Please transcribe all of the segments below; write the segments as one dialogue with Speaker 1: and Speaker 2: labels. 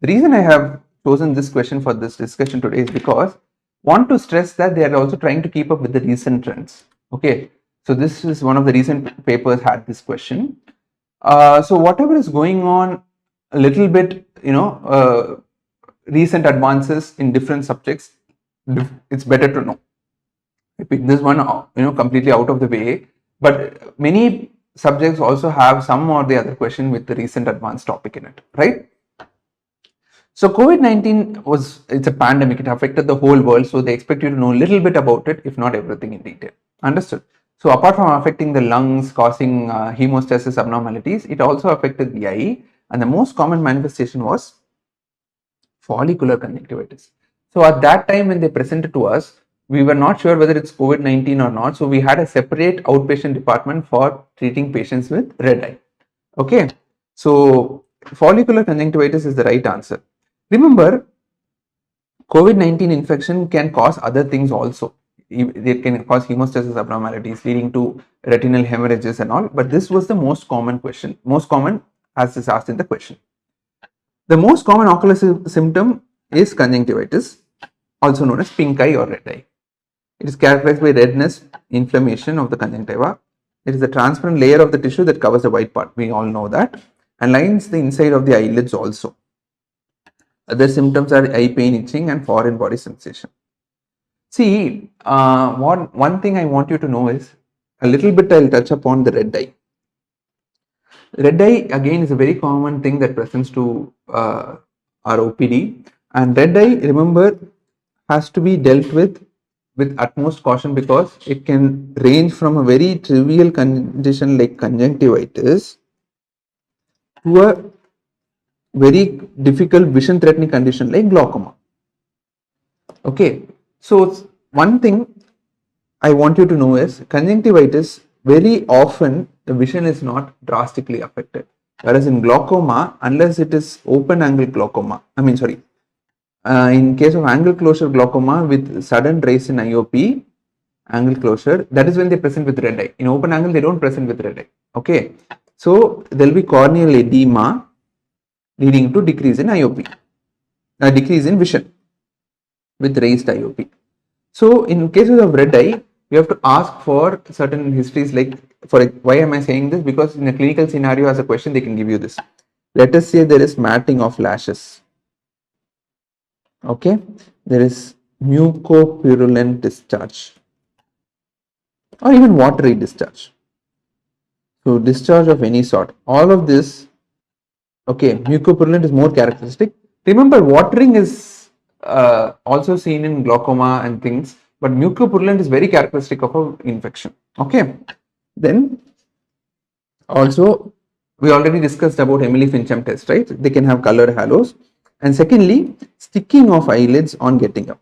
Speaker 1: The reason I have chosen this question for this discussion today is because I want to stress that they are also trying to keep up with the recent trends. Okay, so this is one of the recent papers had this question. So whatever is going on, a little bit, recent advances in different subjects, it's better to know. I picked this one, completely out of the way, but many subjects also have some or the other question with the recent advanced topic in it, right? So COVID-19 it's a pandemic, it affected the whole world, so they expect you to know a little bit about it, if not everything in detail. Understood? So apart from affecting the lungs, causing hemostasis abnormalities, it also affected the eye, and the most common manifestation was follicular conjunctivitis. So at that time when they presented to us, we were not sure whether it's COVID-19 or not, so we had a separate outpatient department for treating patients with red eye. Okay, so follicular conjunctivitis is the right answer. Remember, COVID-19 infection can cause other things also. It can cause hemostasis abnormalities leading to retinal hemorrhages and all, but this was the most common question, most common as is asked in the question. The most common ocular symptom is conjunctivitis, also known as pink eye or red eye. It is characterized by redness, inflammation of the conjunctiva. It is a transparent layer of the tissue that covers the white part, we all know that, and lines the inside of the eyelids also. Other symptoms are eye pain, itching, and foreign body sensation. See, one thing I want you to know is, a little bit I'll touch upon the red eye. Red eye again is a very common thing that presents to our OPD, and red eye, remember, has to be dealt with utmost caution because it can range from a very trivial condition like conjunctivitis to a very difficult vision threatening condition like glaucoma. Okay, so one thing I want you to know is conjunctivitis, very often the vision is not drastically affected, whereas in glaucoma, unless it is open angle glaucoma, in case of angle closure glaucoma with sudden rise in IOP, angle closure, that is when they present with red eye. In open angle, they don't present with red eye. Okay, so there will be corneal edema leading to decrease in IOP, decrease in vision with raised IOP. So in cases of red eye, you have to ask for certain histories, like why am I saying this? Because in a clinical scenario as a question, they can give you this. Let us say there is matting of lashes. Okay, there is mucopurulent discharge or even watery discharge. So discharge of any sort, all of this. Okay, mucopurulent is more characteristic. Remember, watering is also seen in glaucoma and things, but mucopurulent is very characteristic of an infection. Okay, then also we already discussed about Emily Fincham test, right? They can have colored halos. And secondly, sticking of eyelids on getting up.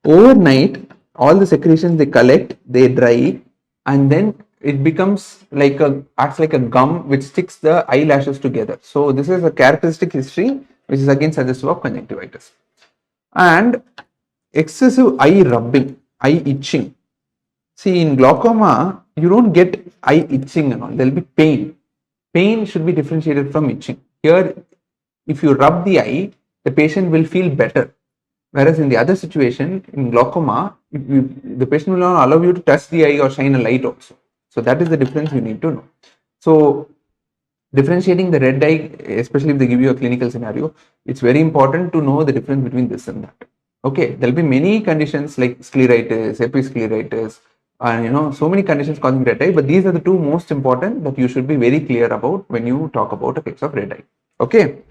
Speaker 1: Overnight, all the secretions they collect, they dry, and then it becomes like acts like a gum which sticks the eyelashes together. So this is a characteristic history which is again suggestive of conjunctivitis. And excessive eye rubbing, eye itching. See, in glaucoma, you don't get eye itching and all. There will be pain. Pain should be differentiated from itching. Here, if you rub the eye, the patient will feel better. Whereas in the other situation, in glaucoma, the patient will not allow you to touch the eye or shine a light also. So that is the difference you need to know. So differentiating the red eye, especially if they give you a clinical scenario, it's very important to know the difference between this and that. Okay, there will be many conditions like scleritis, episcleritis, and so many conditions causing red eye, but these are the two most important that you should be very clear about when you talk about a case of red eye. Okay.